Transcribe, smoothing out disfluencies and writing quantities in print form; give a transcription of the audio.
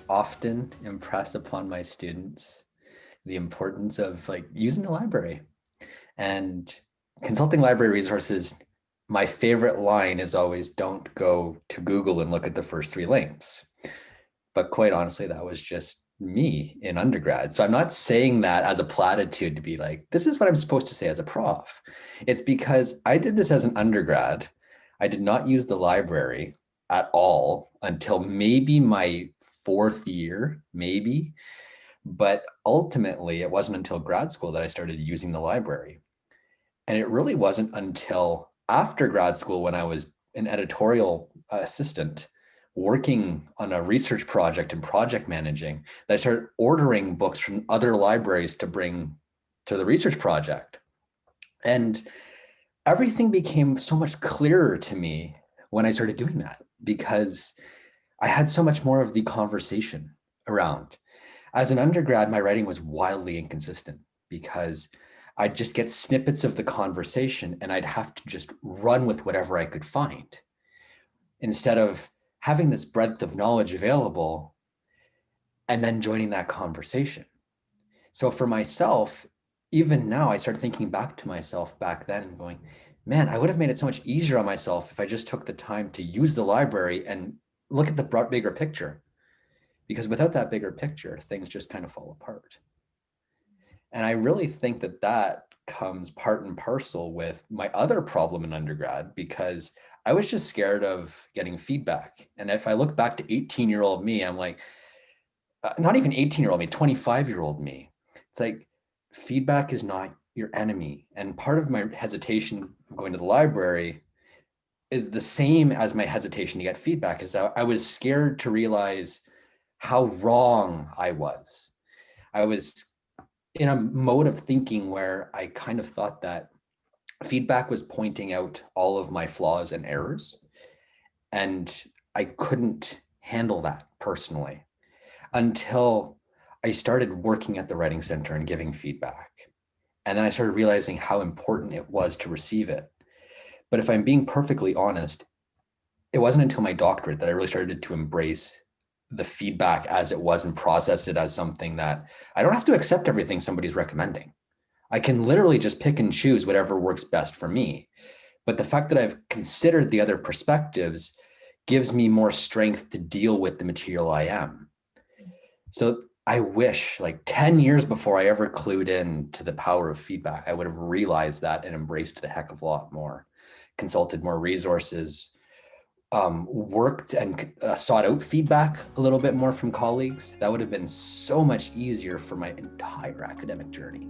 often impress upon my students the importance of like using the library and consulting library resources. My favorite line is always don't go to Google and look at the first three links. But quite honestly, that was just me in undergrad. So I'm not saying that as a platitude to be like, this is what I'm supposed to say as a prof. It's because I did this as an undergrad. I did not use the library at all until maybe my fourth year, maybe. But ultimately, it wasn't until grad school that I started using the library. And it really wasn't until after grad school when I was an editorial assistant working on a research project and project managing that I started ordering books from other libraries to bring to the research project. And everything became so much clearer to me when I started doing that because I had so much more of the conversation around. As an undergrad, my writing was wildly inconsistent because I'd just get snippets of the conversation and I'd have to just run with whatever I could find instead of having this breadth of knowledge available and then joining that conversation. So for myself, even now, I start thinking back to myself back then and going, man, I would have made it so much easier on myself if I just took the time to use the library and look at the bigger picture. Because without that bigger picture, things just kind of fall apart. And I really think that that comes part and parcel with my other problem in undergrad because I was just scared of getting feedback. And if I look back to 18-year-old me, I'm like, not even 18-year-old me, 25-year-old me. It's like feedback is not your enemy. And part of my hesitation of going to the library is the same as my hesitation to get feedback is I was scared to realize how wrong I was. I was in a mode of thinking where I kind of thought that feedback was pointing out all of my flaws and errors. And I couldn't handle that personally until I started working at the Writing Center and giving feedback. And then I started realizing how important it was to receive it. But if I'm being perfectly honest, it wasn't until my doctorate that I really started to embrace the feedback as it was and process it as something that I don't have to accept everything somebody's recommending. I can literally just pick and choose whatever works best for me. But the fact that I've considered the other perspectives gives me more strength to deal with the material I am. So I wish like 10 years before I ever clued in to the power of feedback, I would have realized that and embraced it a heck of a lot more, consulted more resources, worked and sought out feedback a little bit more from colleagues. That would have been so much easier for my entire academic journey.